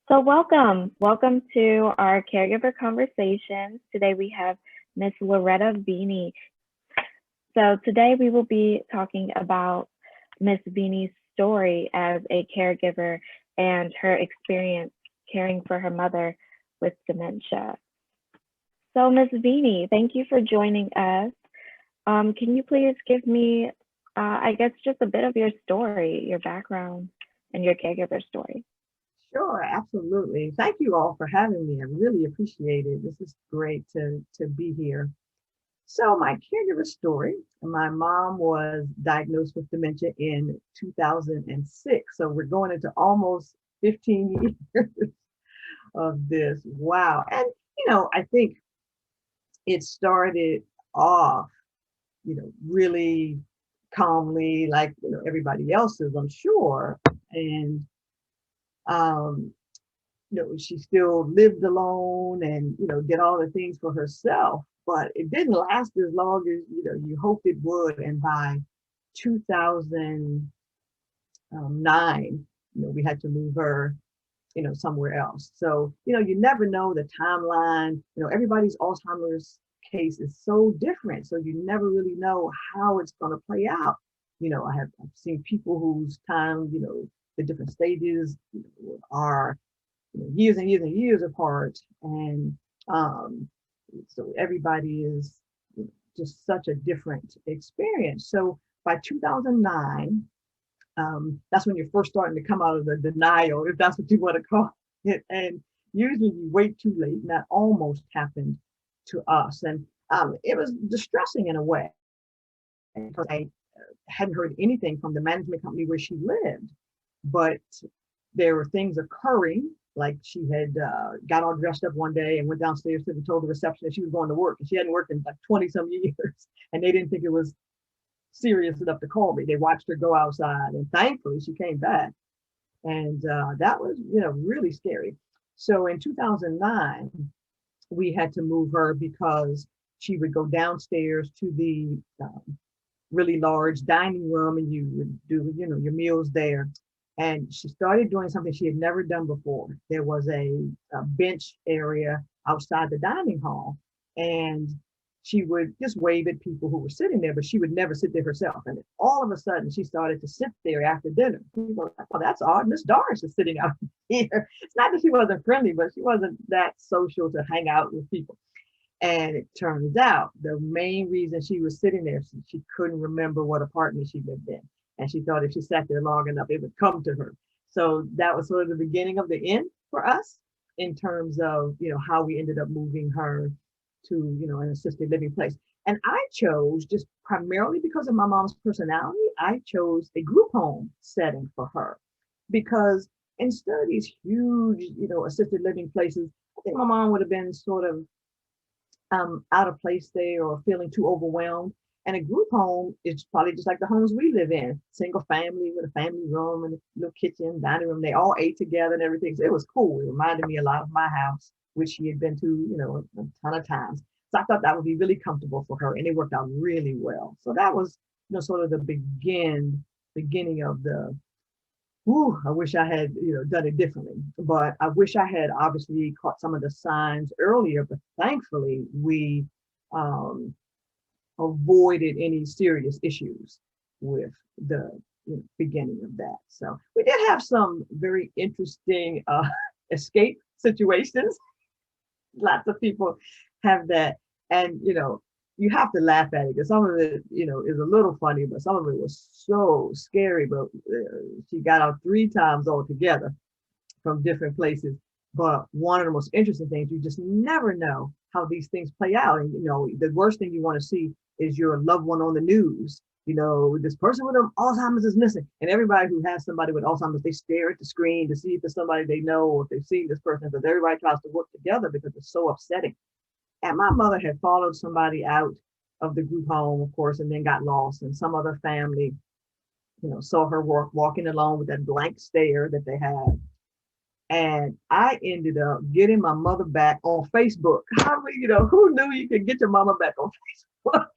So welcome to our caregiver conversations. Today we have Miss Loretta Veney. So today we will be talking about Miss Veney's story as a caregiver and her experience caring for her mother with dementia. So Miss Veney, thank you for joining us. Can you please give me, I guess, just a bit of your story, your background, and your caregiver story? Sure, absolutely. Thank you all for having me. I really appreciate it. This is great to be here. So my caregiver story, my mom was diagnosed with dementia in 2006. So we're going into almost 15 years of this. Wow. And, I think it started off, really calmly, like, everybody else's, I'm sure. And, um, she still lived alone and, did all the things for herself, but it didn't last as long as, you hoped it would. And by 2009, we had to move her, somewhere else. So, you never know the timeline. Everybody's Alzheimer's case is so different. So you never really know how it's going to play out. I've seen people whose time, the different stages, are years and years and years apart. And um, so everybody is just such a different experience. So by 2009, that's when you're first starting to come out of the denial, if that's what you want to call it. And usually you wait too late, and that almost happened to us. And it was distressing in a way because I hadn't heard anything from the management company where she lived, but there were things occurring. Like she had got all dressed up one day and went downstairs and told the receptionist she was going to work. And she hadn't worked in like 20 some years. And they didn't think it was serious enough to call me. They watched her go outside. And thankfully she came back. And that was, really scary. So in 2009, we had to move her because she would go downstairs to the really large dining room and you would do, your meals there. And she started doing something she had never done before. There was a bench area outside the dining hall, and she would just wave at people who were sitting there, but she would never sit there herself. And all of a sudden, she started to sit there after dinner. People were like, "Oh, that's odd. Miss Doris is sitting out here." It's not that she wasn't friendly, but she wasn't that social to hang out with people. And it turns out the main reason she was sitting there, she couldn't remember what apartment she lived in. And she thought if she sat there long enough, it would come to her. So that was sort of the beginning of the end for us in terms of, how we ended up moving her to, an assisted living place. And I chose, just primarily because of my mom's personality, I chose a group home setting for her because instead of these huge, assisted living places, I think my mom would have been sort of out of place there or feeling too overwhelmed. And a group home is probably just like the homes we live in, single family with a family room and a little kitchen, dining room. They all ate together and everything. So it was cool. It reminded me a lot of my house, which she had been to, a ton of times. So I thought that would be really comfortable for her, and it worked out really well. So that was, sort of the beginning of the. Ooh, I wish I had, done it differently. But I wish I had obviously caught some of the signs earlier. But thankfully, we um, avoided any serious issues with the beginning of that. So we did have some very interesting escape situations. Lots of people have that, and you have to laugh at it because some of it, is a little funny, but some of it was so scary. But she got out 3 times altogether from different places. But one of the most interesting things, you just never know how these things play out. And, the worst thing you want to see is your loved one on the news. This person with Alzheimer's is missing. And everybody who has somebody with Alzheimer's, they stare at the screen to see if it's somebody they know or if they've seen this person, because everybody tries to work together because it's so upsetting. And my mother had followed somebody out of the group home, of course, and then got lost. And some other family, saw her walking along with that blank stare that they had. And I ended up getting my mother back on Facebook. Who knew you could get your mama back on Facebook?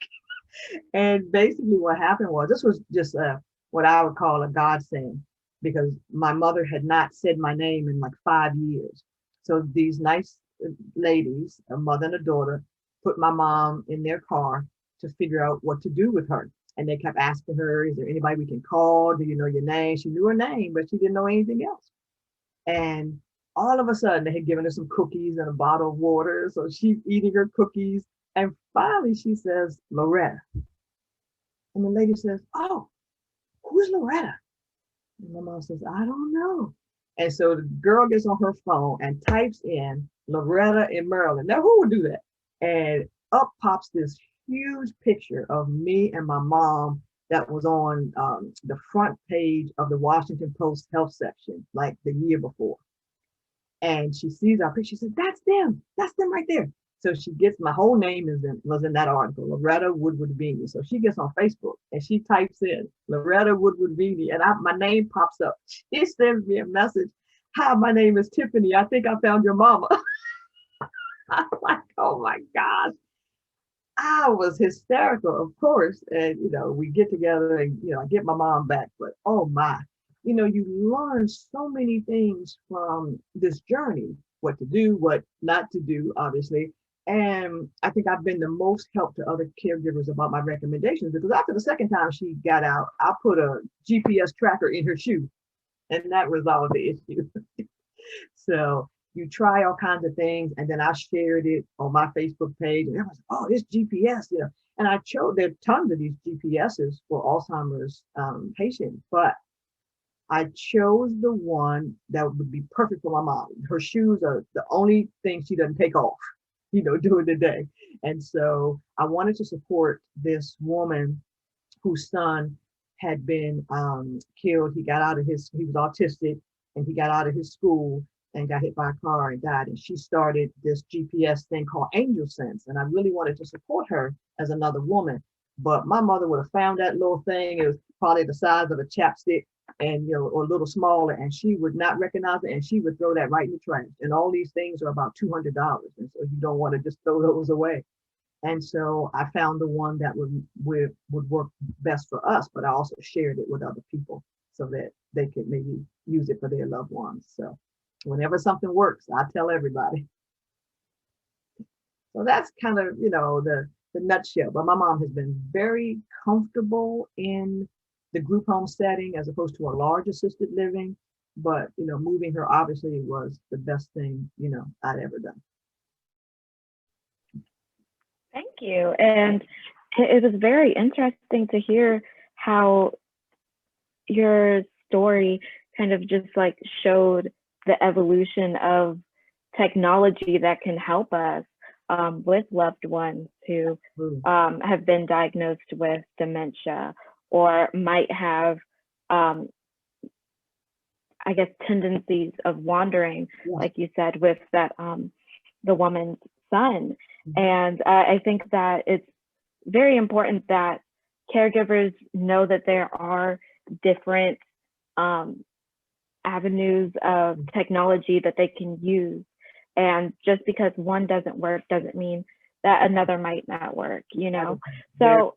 And basically what happened was, this was just what I would call a godsend. because my mother had not said my name in like 5 years. So these nice ladies, a mother and a daughter, put my mom in their car to figure out what to do with her. And they kept asking her, is there anybody we can call? Do you know your name? She knew her name, but she didn't know anything else. And all of a sudden, they had given her some cookies and a bottle of water. So she's eating her cookies. And finally, she says, Loretta. And the lady says, oh, who's Loretta? And my mom says, I don't know. And so the girl gets on her phone and types in Loretta in Maryland. Now, who would do that? And up pops this huge picture of me and my mom that was on the front page of the Washington Post health section, like the year before. And she sees our picture. She says, that's them right there. So she gets, my whole name was in that article, Loretta Woodward Veney. So she gets on Facebook and she types in Loretta Woodward Veney, and my name pops up. She sends me a message. Hi, my name is Tiffany. I think I found your mama. I'm like, oh my gosh. I was hysterical, of course. And, we get together and, I get my mom back, but oh my, you learn so many things from this journey, what to do, what not to do, obviously. And I think I've been the most help to other caregivers about my recommendations, because after the second time she got out, I put a GPS tracker in her shoe, and that resolved the issue. So you try all kinds of things, and then I shared it on my Facebook page, and everyone's like, oh, this GPS, And I chose, there are tons of these GPSs for Alzheimer's patients, but I chose the one that would be perfect for my mom. Her shoes are the only thing she doesn't take off, during the day. And so I wanted to support this woman whose son had been killed. He was autistic, and he got out of his school and got hit by a car and died. And she started this GPS thing called Angel Sense. And I really wanted to support her as another woman. But my mother would have found that little thing. It was probably the size of a chapstick, and or a little smaller, and she would not recognize it, and she would throw that right in the trash. And all these things are about $200, and so you don't want to just throw those away. And so I found the one that would work best for us, but I also shared it with other people so that they could maybe use it for their loved ones. So whenever something works, I tell everybody. So that's kind of the nutshell. But my mom has been very comfortable in the group home setting as opposed to a large assisted living. But moving her obviously was the best thing I'd ever done. Thank you. And it was very interesting to hear how your story kind of just like showed the evolution of technology that can help us with loved ones who have been diagnosed with dementia, or might have, I guess, tendencies of wandering, like you said, with that the woman's son. And I think that it's very important that caregivers know that there are different avenues of technology that they can use. And just because one doesn't work doesn't mean that another might not work, So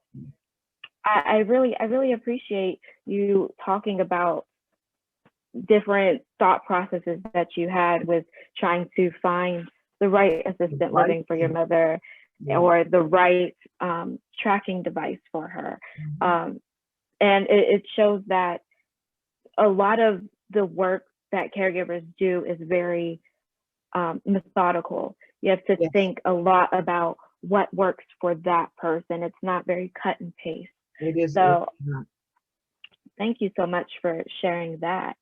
I really appreciate you talking about different thought processes that you had with trying to find the right assisted living for your mother, or the right tracking device for her. And it shows that a lot of the work that caregivers do is very methodical. You have to think a lot about what works for that person. It's not very cut and paste. It is. So thank you so much for sharing that.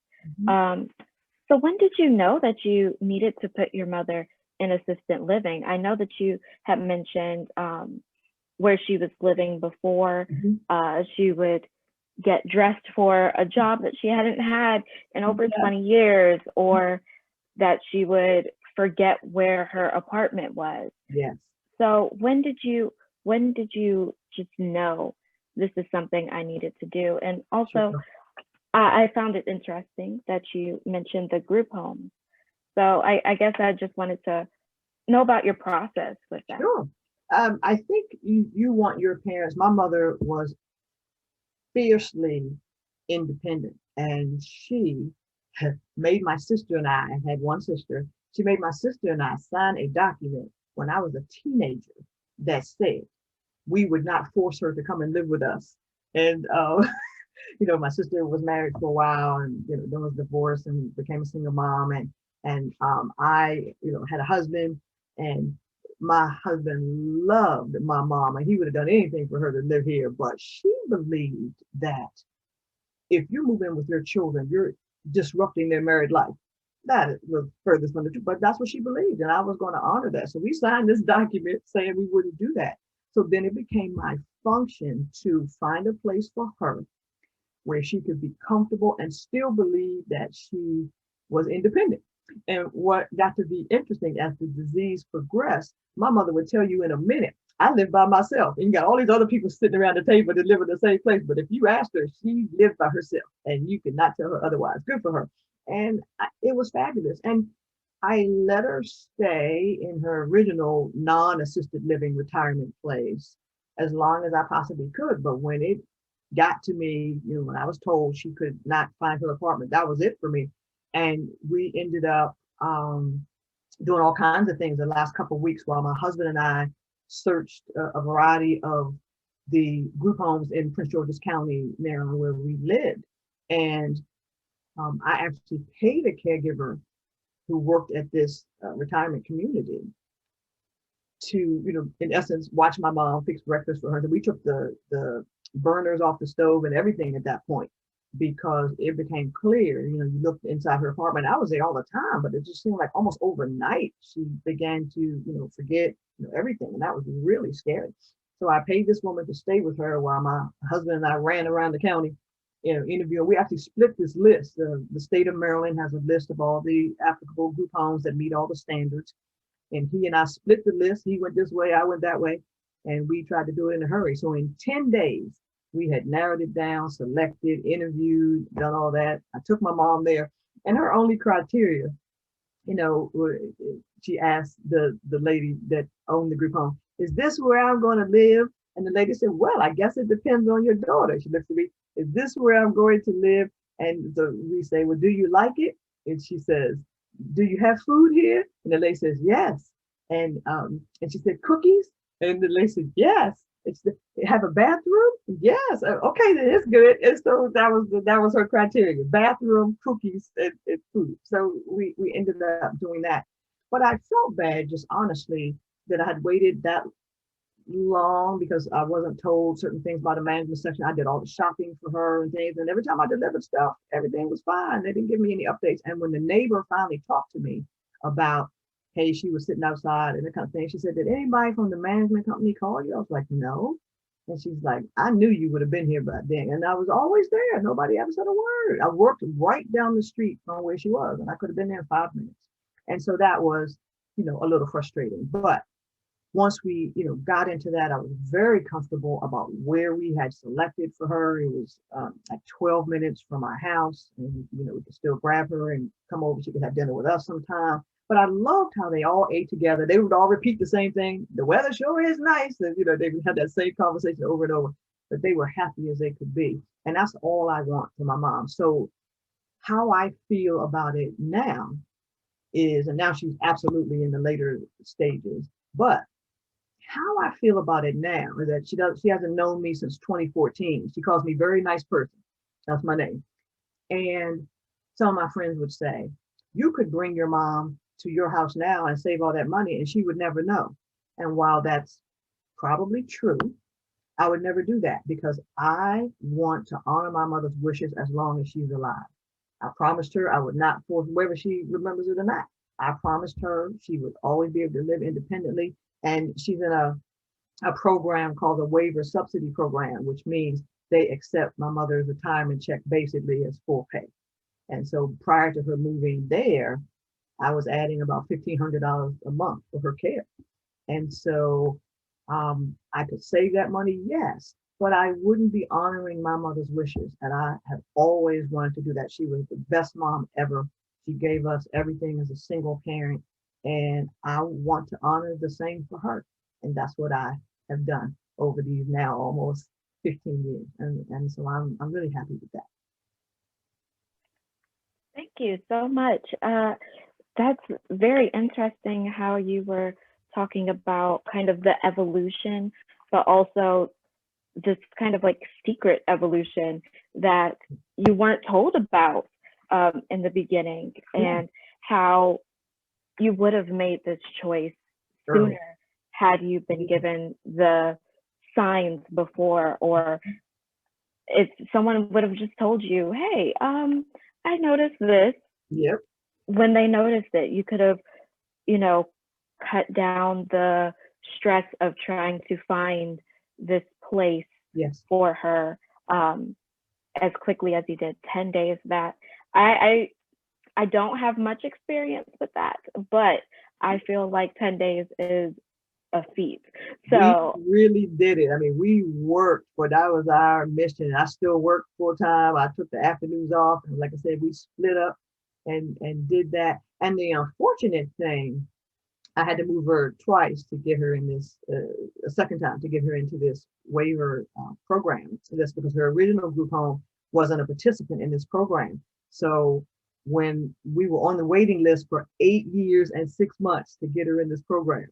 So when did you know that you needed to put your mother in assisted living? I know that you had mentioned where she was living before. She would get dressed for a job that she hadn't had in over 20 years, or that she would forget where her apartment was. Yes. So when did you just know this is something I needed to do? And also, I found it interesting that you mentioned the group homes. So I guess I just wanted to know about your process with that. Sure. I think you want your parents. My mother was fiercely independent. and she made my sister and I had one sister. She made my sister and I sign a document when I was a teenager that said we would not force her to come and live with us. And my sister was married for a while, and then was divorced and became a single mom, and I had a husband, and my husband loved my mom, and he would have done anything for her to live here. But she believed that if you move in with your children, you're disrupting their married life. That was furthest from the truth, but that's what she believed, and I was going to honor that. So we signed this document saying we wouldn't do that. So then it became my function to find a place for her where she could be comfortable and still believe that she was independent. And what got to be interesting, as the disease progressed, my mother would tell you in a minute, I live by myself. And you got all these other people sitting around the table that live in the same place. But if you asked her, she lived by herself, and you could not tell her otherwise. Good for her. And it was fabulous. And I let her stay in her original non-assisted living retirement place as long as I possibly could. But when it got to me, when I was told she could not find her apartment, that was it for me. And we ended up doing all kinds of things the last couple of weeks while my husband and I searched a variety of the group homes in Prince George's County, Maryland, where we lived. And I actually paid a caregiver who worked at this retirement community to, in essence, watch my mom fix breakfast for her. And we took the burners off the stove and everything at that point, because it became clear, you looked inside her apartment. I was there all the time, but it just seemed like almost overnight she began to, forget, everything. And that was really scary. So I paid this woman to stay with her while my husband and I ran around the county, interviewing. We actually split this list. The state of Maryland has a list of all the applicable group homes that meet all the standards. And he and I split the list. He went this way, I went that way. And we tried to do it in a hurry. So in 10 days, we had narrowed it down, selected, interviewed, done all that. I took my mom there, and her only criteria, she asked the lady that owned the group home, is this where I'm going to live? And the lady said, well, I guess it depends on your daughter. She looked at me, is this where I'm going to live? And so we say, well, do you like it? And she says, do you have food here? And the lady says, yes. And she said, cookies? And the lady said, yes. It's have a bathroom? Yes. Okay, then it's good. And so that was her criteria: bathroom, cookies, and food. So we ended up doing that. But I felt bad, just honestly, that I had waited that long because I wasn't told certain things about the management section. I did all the shopping for her and things, and every time I delivered stuff, everything was fine. They didn't give me any updates. And when the neighbor finally talked to me about, hey, she was sitting outside and that kind of thing, she said, did anybody from the management company call you? I was like, no. And she's like, I knew you would have been here by then. And I was always there. Nobody ever said a word. I worked right down the street from where she was, and I could have been there in 5 minutes. And so that was, a little frustrating. But once we, got into that, I was very comfortable about where we had selected for her. It was at 12 minutes from our house, and, we could still grab her and come over. She could have dinner with us sometime. But I loved how they all ate together. They would all repeat the same thing. The weather sure is nice. And, they would have that same conversation over and over, but they were happy as they could be. And that's all I want for my mom. So how I feel about it now is, and now she's absolutely in the later stages, but how I feel about it now is that she hasn't known me since 2014. She calls me very nice person. That's my name. And some of my friends would say, you could bring your mom to your house now and save all that money and she would never know. And while that's probably true, I would never do that because I want to honor my mother's wishes as long as she's alive. I promised her I would not force, whether she remembers it or not. I promised her she would always be able to live independently. And she's in a program called the waiver subsidy program, which means they accept my mother's retirement check basically as full pay. And so prior to her moving there, I was adding about $1,500 a month for her care. And so I could save that money, yes, but I wouldn't be honoring my mother's wishes. And I have always wanted to do that. She was the best mom ever. She gave us everything as a single parent. And I want to honor the same for her. And that's what I have done over these now almost 15 years. And so I'm really happy with that. Thank you so much. That's very interesting how you were talking about kind of the evolution, but also this kind of like secret evolution that you weren't told about in the beginning, Yeah. and how you would have made this choice Early. sooner had you been given the signs before, or if someone would have just told you, hey, I noticed this. Yep. When they noticed it, you could have, you know, cut down the stress of trying to find this place Yes. for her as quickly as you did. 10 days, that I don't have much experience with that, but I feel like 10 days is a feat. So We really did it. I mean, we worked, but that was our mission. I still work full time. I took the afternoons off, and like I said, we split up and did that. And the unfortunate thing, I had to move her twice to get her in this a second time to get her into this waiver program. So that's because her original group home wasn't a participant in this program. So when we were on the waiting list for 8 years and 6 months to get her in this program,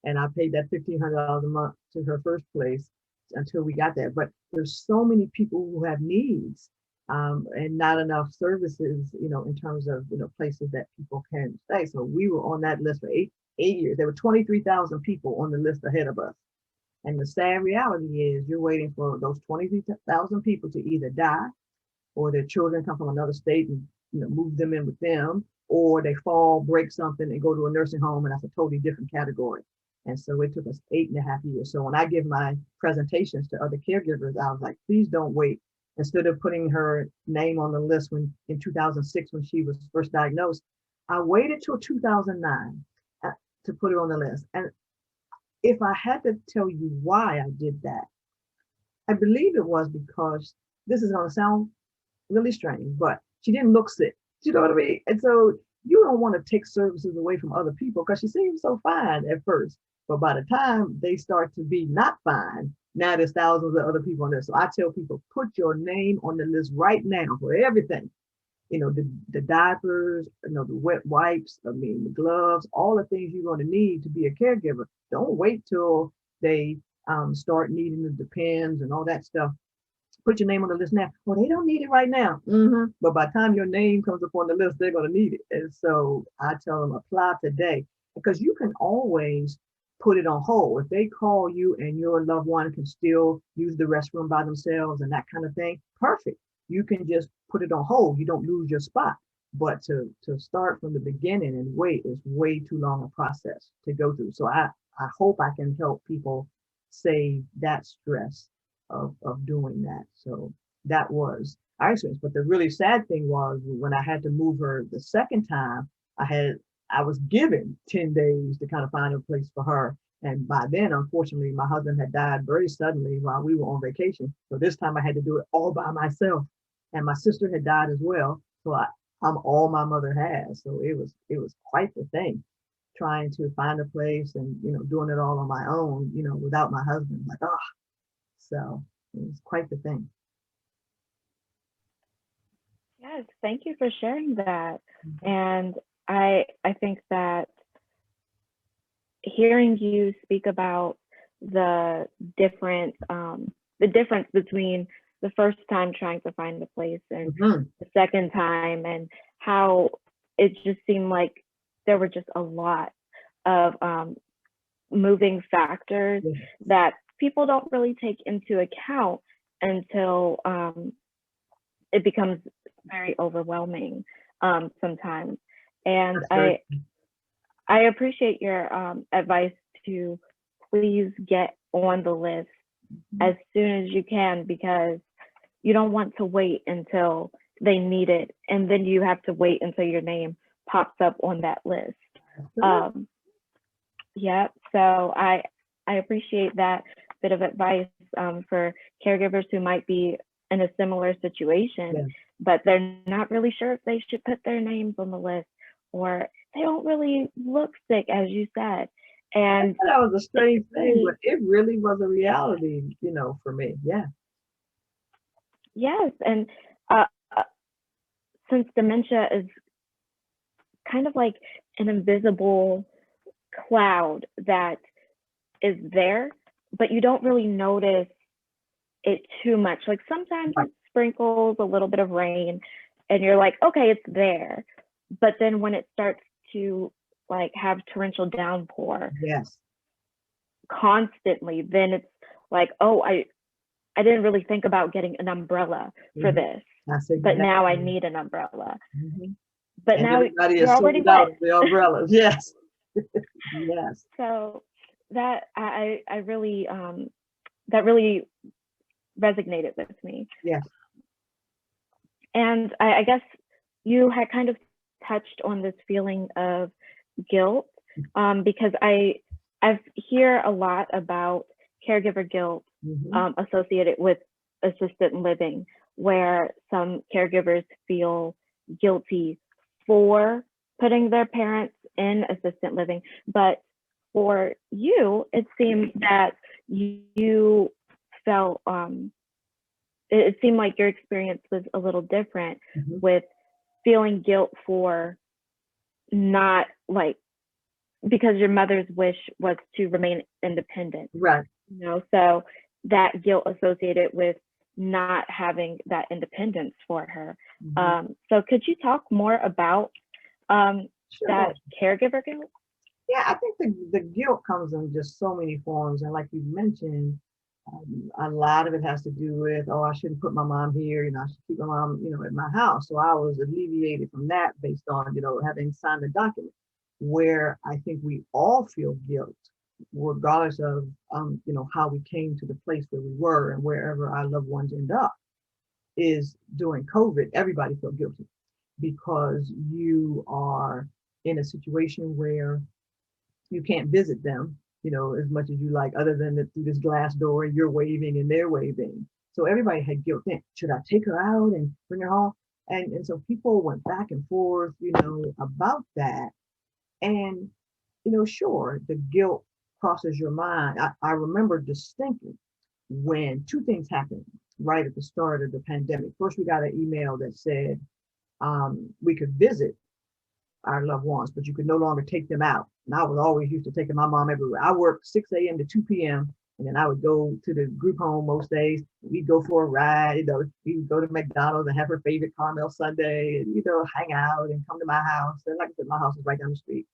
and I paid that $1,500 a month to her first place until we got there. But there's so many people who have needs, and not enough services, in terms of places that people can stay. So we were on that list for 8 years. There were 23,000 people on the list ahead of us. And the sad reality is you're waiting for those 23,000 people to either die, or their children come from another state and move them in with them, or they fall, break something, and go to a nursing home, and that's a totally different category. And so it took us 8.5 years. So when I give my presentations to other caregivers, I was like, please don't wait. Instead of putting her name on the list in 2006 when she was first diagnosed, I waited till 2009 to put her on the list. And if I had to tell you why I did that, I believe it was because, this is going to sound really strange, but she didn't look sick. You know what I mean? And so you don't want to take services away from other people because she seems so fine at first. But by the time they start to be not fine, now there's thousands of other people on there. So I tell people, put your name on the list right now for everything. The diapers, the wet wipes, the gloves, all the things you're going to need to be a caregiver. Don't wait till they start needing the depends and all that stuff. Put your name on the list now. Well, they don't need it right now. But by the time your name comes up on the list, they're going to need it. And so I tell them, apply today, because you can always put it on hold. If they call you and your loved one can still use the restroom by themselves and that kind of thing, perfect. You can just put it on hold. You don't lose your spot. But to start from the beginning and wait is way too long a process to go through. So I hope I can help people save that stress of doing that. So that was our experience. But the really sad thing was when I had to move her the second time, I was given 10 days to kind of find a place for her. And by then, unfortunately, my husband had died very suddenly while we were on vacation. So this time I had to do it all by myself. And my sister had died as well. So I'm all my mother has. So it was quite the thing, trying to find a place and, doing it all on my own, without my husband. Like, so it was quite the thing. yes, thank you for sharing that. And I think that hearing you speak about the difference between the first time trying to find the place and the second time, and how it just seemed like there were just a lot of moving factors that people don't really take into account until it becomes very overwhelming sometimes. And I appreciate your advice to please get on the list as soon as you can, because you don't want to wait until they need it, and then you have to wait until your name pops up on that list. Yeah, so I appreciate that bit of advice for caregivers who might be in a similar situation, but they're not really sure if they should put their names on the list, or they don't really look sick, as you said. And that was a strange thing, but it really was a reality, for me. Yeah. Yes, and since dementia is kind of like an invisible cloud that is there, but you don't really notice it too much. Like sometimes Right. it sprinkles a little bit of rain and you're like, okay, it's there. But then when it starts to like have torrential downpour Yes. constantly, then it's like, oh, I didn't really think about getting an umbrella for this, That's but now I exactly. need an umbrella. Mhm. But And now everybody you're is already sold out wet. of the umbrellas. Yes. Yes. So that I really that really resonated with me. Yes. And I guess you had kind of touched on this feeling of guilt, because I hear a lot about caregiver guilt Mhm. associated with assisted living, where some caregivers feel guilty for putting their parents in assisted living. But for you, it seemed that you felt it seemed like your experience was a little different Mhm. with feeling guilt for not like because your mother's wish was to remain independent, Right. so that guilt associated with not having that independence for her. Mhm. So could you talk more about Sure. that caregiver guilt? Yeah, I think the guilt comes in just so many forms. And like you mentioned, a lot of it has to do with, oh, I shouldn't put my mom here, I should keep my mom, at my house. So I was alleviated from that based on, having signed the document. Where I think we all feel guilt, regardless of, how we came to the place where we were and wherever our loved ones end up, is during COVID, everybody felt guilty because you are in a situation where you can't visit them, as much as you like, other than through this glass door and you're waving and they're waving. So everybody had guilt then. Should I take her out and bring her home? And so people went back and forth, about that. And, sure, the guilt crosses your mind. I remember distinctly when two things happened right at the start of the pandemic. First, we got an email that said we could visit our loved ones, but you could no longer take them out. And I was always used to taking my mom everywhere. I worked 6 a.m. to 2 p.m. And then I would go to the group home most days. We'd go for a ride. We would go to McDonald's and have her favorite caramel sundae and, hang out and come to my house. And like I said, my house is right down the street.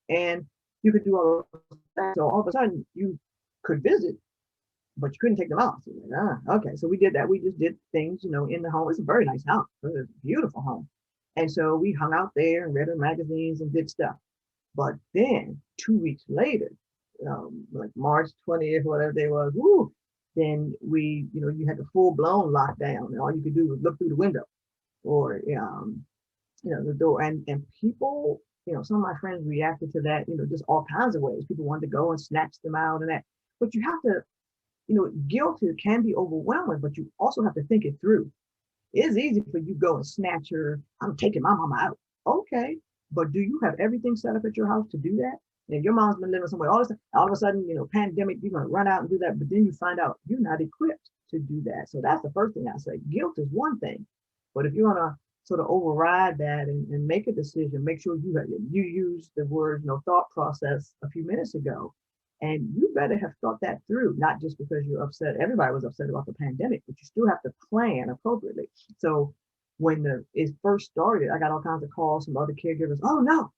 And you could do all of that. So all of a sudden you could visit, but you couldn't take them out. So like, okay. So we did that. We just did things, in the home. It's a very nice house. It's a beautiful home. And so we hung out there and read our magazines and did stuff. But then 2 weeks later, like March 20th, whatever day was, then you had the full blown lockdown and all you could do was look through the window or, the door and people, some of my friends reacted to that, just all kinds of ways. People wanted to go and snatch them out and that, but you have to, guilt can be overwhelming, but you also have to think it through. It's easy for you to go and snatch her. I'm taking my mama out. Okay. But do you have everything set up at your house to do that? And your mom's been living somewhere all of a sudden, pandemic, you're going to run out and do that. But then you find out you're not equipped to do that. So that's the first thing I say. Guilt is one thing. But if you're going to sort of override that and make a decision, make sure you use the word, thought process a few minutes ago. And you better have thought that through, not just because you're upset. Everybody was upset about the pandemic, but you still have to plan appropriately. So when it first started, I got all kinds of calls from other caregivers. Oh no,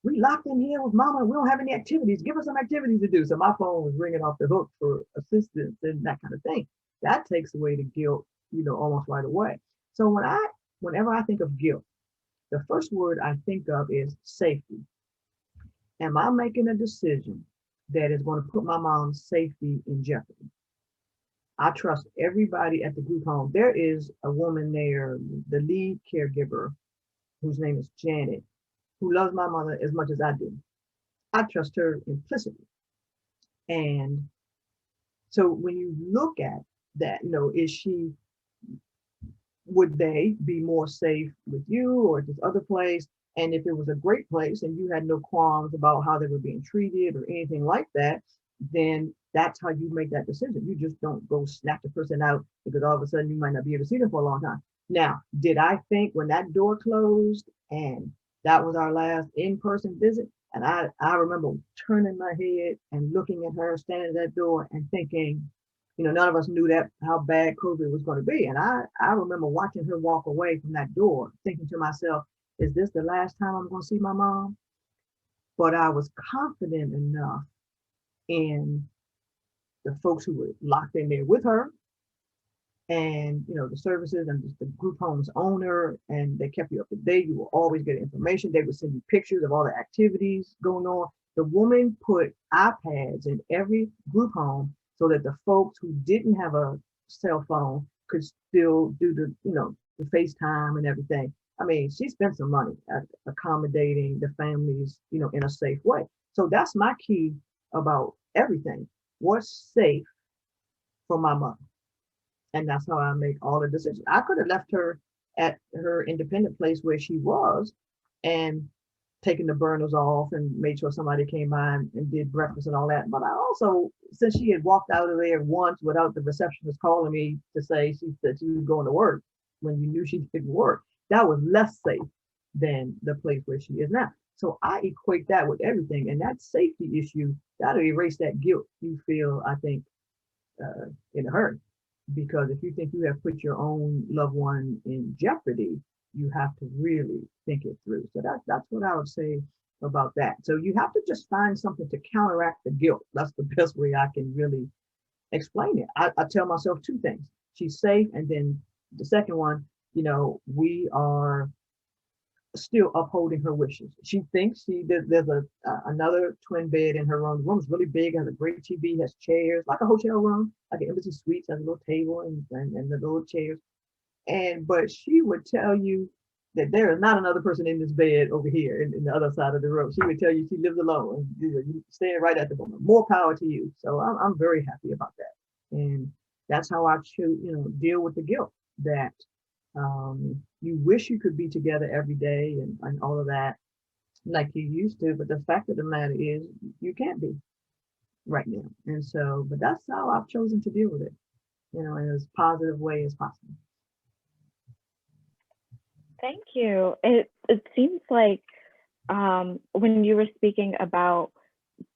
we locked in here with mama. We don't have any activities. Give us some activities to do. So my phone was ringing off the hook for assistance and that kind of thing. That takes away the guilt, almost right away. So whenever I think of guilt, the first word I think of is safety. Am I making a decision that is going to put my mom's safety in jeopardy? I trust everybody at the group home. There is a woman there, the lead caregiver, whose name is Janet, who loves my mother as much as I do. I trust her implicitly. And so when you look at that, would they be more safe with you or this other place? And if it was a great place and you had no qualms about how they were being treated or anything like that, then that's how you make that decision. You just don't go snap the person out because all of a sudden you might not be able to see them for a long time. Now, did I think when that door closed and That was our last in-person visit. And I remember turning my head and looking at her standing at that door and thinking, none of us knew that how bad COVID was going to be. And I remember watching her walk away from that door, thinking to myself, is this the last time I'm going to see my mom? But I was confident enough in the folks who were locked in there with her, and the services and the group home's owner, and they kept you up to date. You will always get information. They would send you pictures of all the activities going on. The woman put iPads in every group home so that the folks who didn't have a cell phone could still do the FaceTime and everything. I mean, she spent some money at accommodating the families, in a safe way. So that's my key about everything. What's safe for my mother? And that's how I make all the decisions. I could have left her at her independent place where she was and taken the burners off and made sure somebody came by and did breakfast and all that. But I also, since she had walked out of there once without the receptionist calling me to say that she was going to work when you knew she didn't work, that was less safe than the place where she is now. So I equate that with everything. And that safety issue, that'll erase that guilt you feel, I think, in a hurry. Because if you think you have put your own loved one in jeopardy, you have to really think it through. So that's what I would say about that. So you have to just find something to counteract the guilt. That's the best way I can really explain it. I tell myself two things. She's safe. And then the second one, we are still upholding her wishes. She thinks there's another twin bed in her room. The room's really big, has a great TV, has chairs, like a hotel room, like an embassy suite, has a little table and the little chairs. But she would tell you that there is not another person in this bed over here in the other side of the room. She would tell you she lives alone. You stand right at the moment. More power to you. So I'm very happy about that. And that's how I choose, deal with the guilt that you wish you could be together every day and all of that like you used to, but the fact of the matter is you can't be right now. And so, but that's how I've chosen to deal with it, in as positive way as possible. Thank you. It seems like when you were speaking about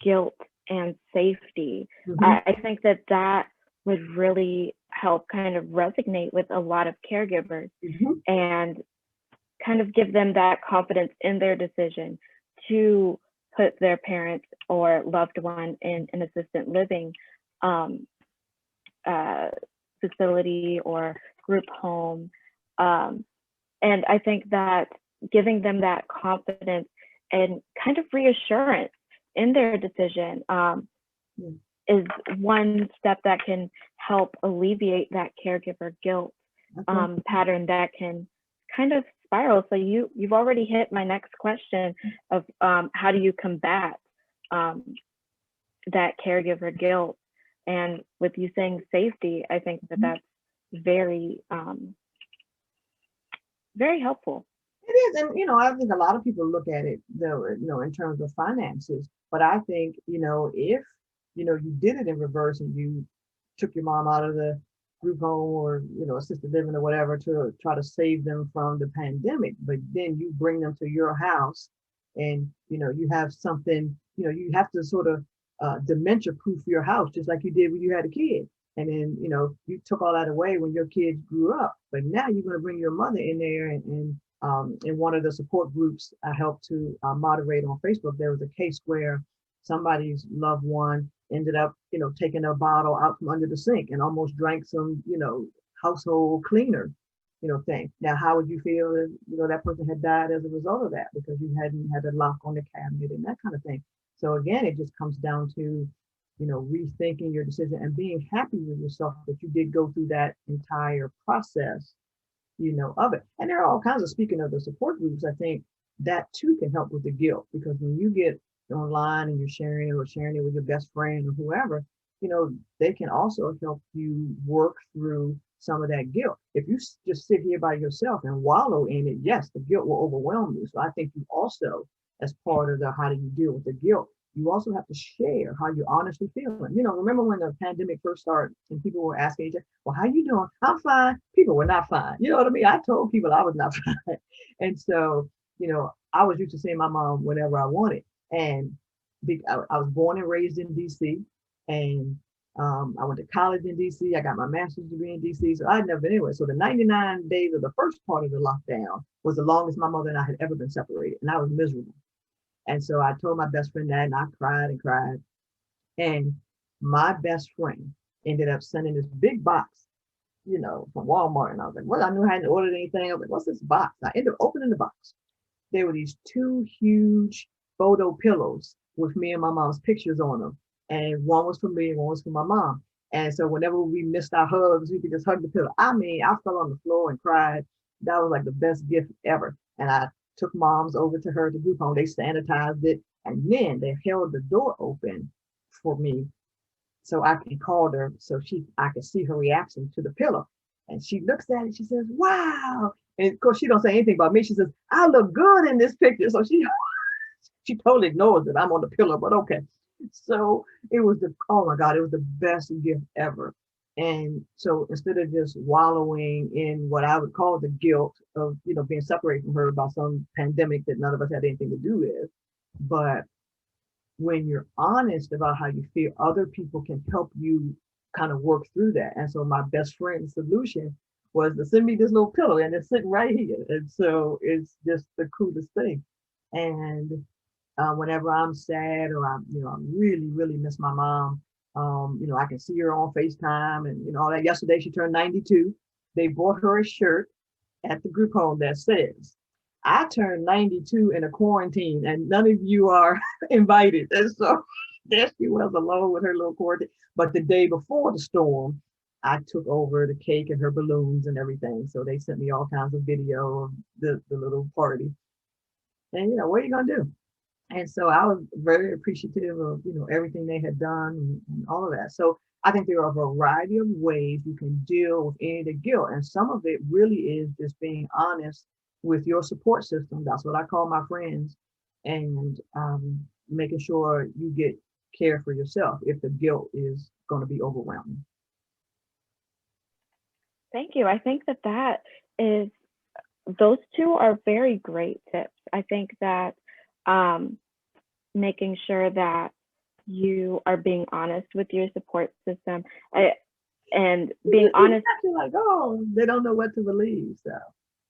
guilt and safety, Mm-hmm. I think that would really help kind of resonate with a lot of caregivers Mm-hmm. and kind of give them that confidence in their decision to put their parent or loved one in an assisted living facility or group home. And I think that giving them that confidence and kind of reassurance in their decision is one step that can help alleviate that caregiver guilt pattern that can kind of spiral. So you've already hit my next question of how do you combat that caregiver guilt? And with you saying safety, I think that's very, very helpful. It is. And, I think a lot of people look at it, though, in terms of finances. But I think, if, you did it in reverse and you took your mom out of the group home or, assisted living or whatever to try to save them from the pandemic, but then you bring them to your house and, you have something, you have to sort of dementia proof your house, just like you did when you had a kid. And then, you took all that away when your kids grew up, but now you're going to bring your mother in there. And in one of the support groups I helped to moderate on Facebook, there was a case where somebody's loved one ended up, taking a bottle out from under the sink and almost drank some, household cleaner, thing. Now, how would you feel if, that person had died as a result of that because you hadn't had a lock on the cabinet and that kind of thing? So again, it just comes down to, rethinking your decision and being happy with yourself that you did go through that entire process, of it. And there are all kinds of, speaking of the support groups, I think that too can help with the guilt, because when you get online and you're sharing it with your best friend or whoever, they can also help you work through some of that guilt. If you just sit here by yourself and wallow in it, yes, the guilt will overwhelm you. So I think you also, as part of the how do you deal with the guilt, you also have to share how you're honestly feeling. Remember when the pandemic first started and people were asking each other, well, how you doing? I'm fine. People were not fine. You know what I mean? I told people I was not fine. And so, I was used to seeing my mom whenever I wanted. And I was born and raised in DC, and I went to college in DC. I got my master's degree in DC. So I'd never been anywhere. So the 99 days of the first part of the lockdown was the longest my mother and I had ever been separated. And I was miserable. And so I told my best friend that, and I cried and cried. And my best friend ended up sending this big box, from Walmart. And I was like, well, I knew I hadn't ordered anything. I was like, what's this box? I ended up opening the box. There were these two huge photo pillows with me and my mom's pictures on them. And one was for me and one was for my mom. And so whenever we missed our hugs, we could just hug the pillow. I mean, I fell on the floor and cried. That was like the best gift ever. And I took mom's over to her to group home. They sanitized it. And then they held the door open for me so I could call her so I could see her reaction to the pillow. And she looks at it, she says, wow. And of course, she don't say anything about me. She says, I look good in this picture. So she totally ignores that I'm on the pillow, but okay. So it was oh my God, it was the best gift ever. And so instead of just wallowing in what I would call the guilt of, being separated from her by some pandemic that none of us had anything to do with, but when you're honest about how you feel, other people can help you kind of work through that. And so my best friend's solution was to send me this little pillow, and it's sitting right here. And so it's just the coolest thing. And whenever I'm sad or I really, really miss my mom, I can see her on FaceTime and, all that. Yesterday, she turned 92. They bought her a shirt at the group home that says, I turned 92 in a quarantine and none of you are invited. And so there she was alone with her little quarantine. But the day before the storm, I took over the cake and her balloons and everything. So they sent me all kinds of video of the little party. And, what are you going to do? And so I was very appreciative of, everything they had done and all of that. So I think there are a variety of ways you can deal with any of the guilt. And some of it really is just being honest with your support system. That's what I call my friends, and making sure you get care for yourself if the guilt is going to be overwhelming. Thank you. I think those two are very great tips. I think that making sure that you are being honest with your support system and being honest. Like, oh, they don't know what to believe. So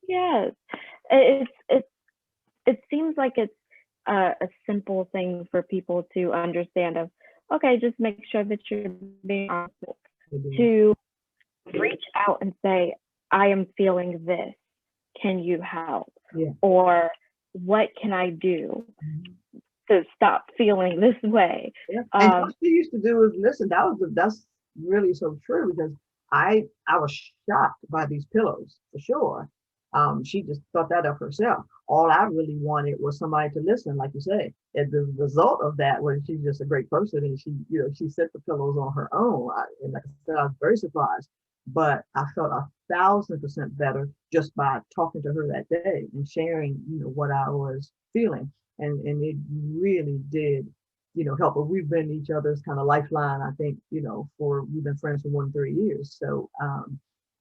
yes, it seems like it's a simple thing for people to understand. Of okay, just make sure that you're being honest. To reach out and say, I am feeling this. Can you help? Yeah. Or what can I do to stop feeling this way? Yeah. And what she used to do is listen. That's really so true, because I was shocked by these pillows for sure. She just thought that of herself. All I really wanted was somebody to listen, like you say. And the result of that was she's just a great person, and she set the pillows on her own. And like I said, I was very surprised, but I felt 1,000% better just by talking to her that day and sharing, what I was feeling, and it really did, help. But we've been each other's kind of lifeline, I think, we've been friends for more than 30 years. So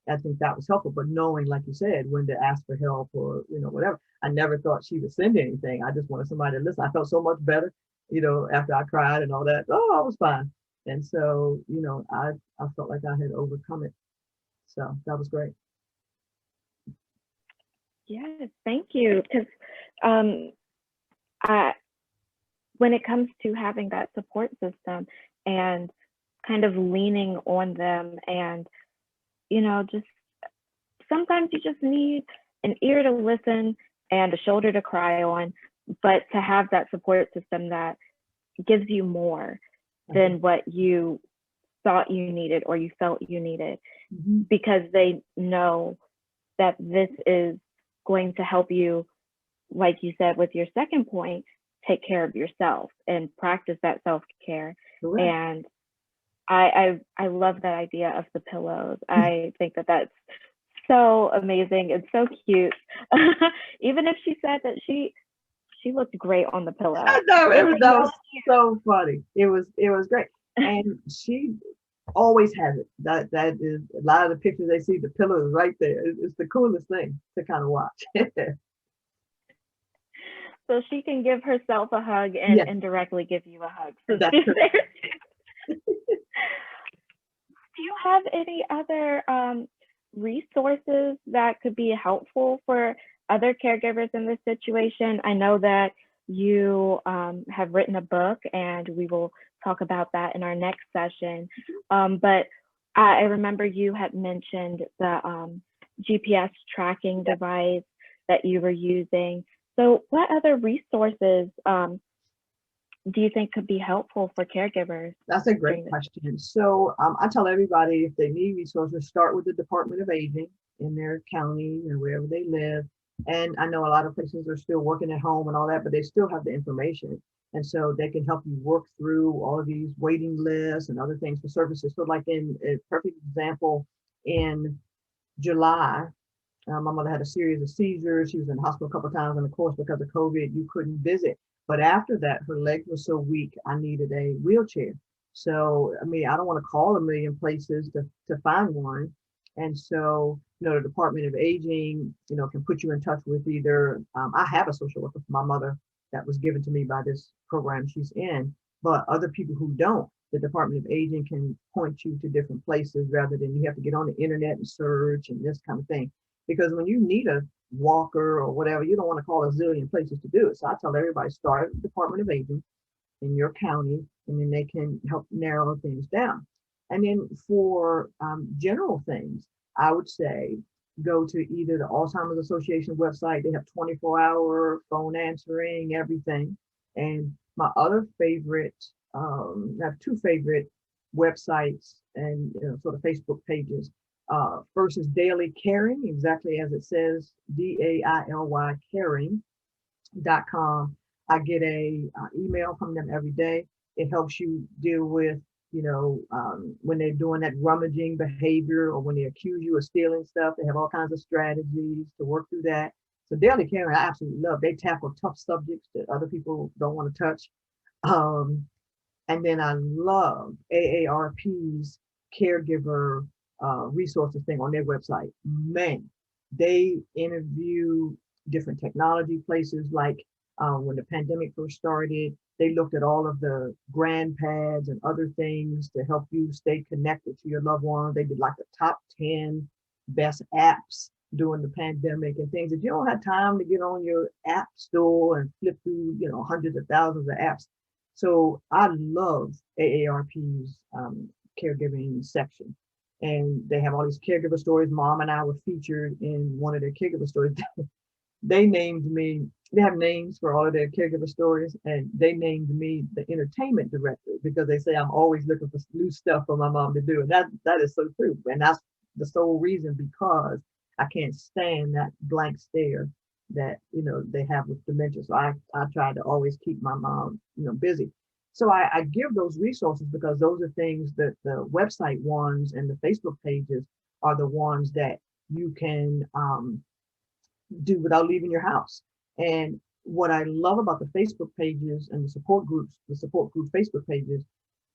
I think that was helpful. But knowing, like you said, when to ask for help or, whatever. I never thought she would send anything. I just wanted somebody to listen. I felt so much better, after I cried and all that. Oh, I was fine. And so, I felt like I had overcome it. So that was great. Yes, thank you. Because when it comes to having that support system and kind of leaning on them, and just sometimes you just need an ear to listen and a shoulder to cry on, but to have that support system that gives you more than what you thought you needed or you felt you needed, because they know that this is going to help you, like you said with your second point, take care of yourself and practice that self-care. Correct. And I love that idea of the pillows. I think that that's so amazing and so cute. Even if she said that she looked great on the pillow. I know, that was so funny. It was great. And she always has it. That is a lot of the pictures they see, the pillow is right there. It's the coolest thing to kind of watch. So she can give herself a hug and Yes, indirectly give you a hug. So that's she's correct. there. Do you have any other resources that could be helpful for other caregivers in this situation? I know that you have written a book, and we will talk about that in our next session. But I remember you had mentioned the GPS tracking device that you were using. So what other resources do you think could be helpful for caregivers? That's a great question. So I tell everybody, if they need resources, start with the Department of Aging in their county or wherever they live. And I know a lot of places are still working at home and all that, but they still have the information. And so they can help you work through all of these waiting lists and other things for services. So like in a perfect example, in July, my mother had a series of seizures. She was in the hospital a couple of times, and of course, because of COVID, you couldn't visit. But after that, her leg was so weak, I needed a wheelchair. So, I mean, I don't want to call a million places to find one. And so, the Department of Aging, can put you in touch with either, I have a social worker for my mother that was given to me by this program she's in, but other people who don't, the Department of Aging can point you to different places rather than you have to get on the internet and search and this kind of thing. Because when you need a walker or whatever, you don't want to call a zillion places to do it. So I tell everybody, start at the Department of Aging in your county, and then they can help narrow things down. And then for general things, I would say go to either the Alzheimer's Association website. They have 24-hour phone answering, everything. And my other favorite, I have two favorite websites and sort of Facebook pages. First is Daily Caring, exactly as it says, DAILY caring.com. I get a email from them every day. It helps you deal with, when they're doing that rummaging behavior or when they accuse you of stealing stuff. They have all kinds of strategies to work through that. So Daily Caring, I absolutely love. They tackle tough subjects that other people don't want to touch. And then I love AARP's Caregiver resources thing on their website. Man, they interview different technology places. Like when the pandemic first started, they looked at all of the grandpads and other things to help you stay connected to your loved ones. They did like the top 10 best apps during the pandemic and things. If you don't have time to get on your app store and flip through, hundreds of thousands of apps. So I love AARP's caregiving section. And they have all these caregiver stories. Mom and I were featured in one of their caregiver stories. They named me, they have names for all of their caregiver stories, and they named me the entertainment director because they say I'm always looking for new stuff for my mom to do. And that is so true. And that's the sole reason, because I can't stand that blank stare that, they have with dementia. So I try to always keep my mom, busy. So I give those resources because those are things that the website ones and the Facebook pages are the ones that you can do without leaving your house. And what I love about the Facebook pages and the support group Facebook pages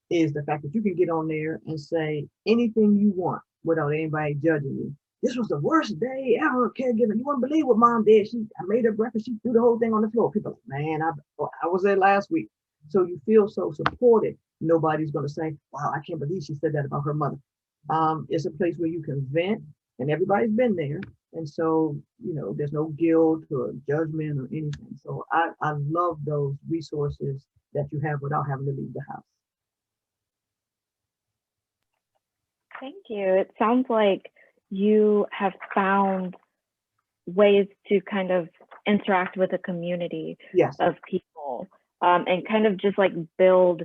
is the fact that you can get on there and say anything you want without anybody judging you. This was the worst day ever, caregiving. You wouldn't believe what mom did. I made her breakfast. She threw the whole thing on the floor. People are like, man, I was there last week. So you feel so supported. Nobody's going to say, wow, I can't believe she said that about her mother. It's a place where you can vent, and everybody's been there. And so, there's no guilt or judgment or anything. So I love those resources that you have without having to leave the house. Thank you. It sounds like you have found ways to kind of interact with a community Yes. of people and kind of just like build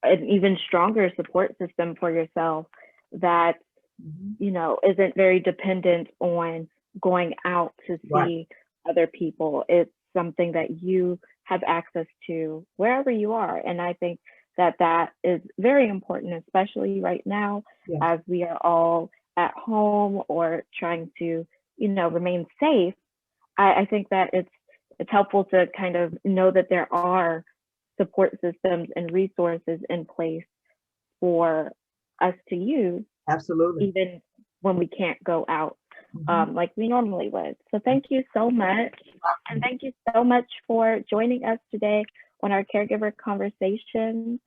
an even stronger support system for yourself that, isn't very dependent on going out to see other people. It's something that you have access to wherever you are. And I think that is very important, especially right now, as we are all at home or trying to, remain safe. I think that it's helpful to kind of know that there are support systems and resources in place for us to use. Absolutely. Even when we can't go out. like we normally would. So thank you so much. And thank you so much for joining us today on our caregiver conversations.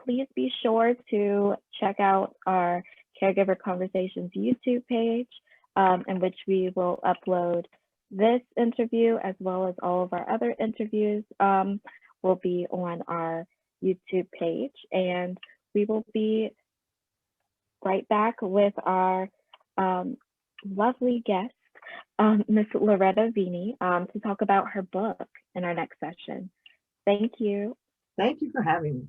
Please be sure to check out our Caregiver Conversations YouTube page, in which we will upload this interview as well as all of our other interviews will be on our YouTube page. And we will be right back with our lovely guest, Miss Loretta Veney, to talk about her book in our next session. Thank you. Thank you for having me.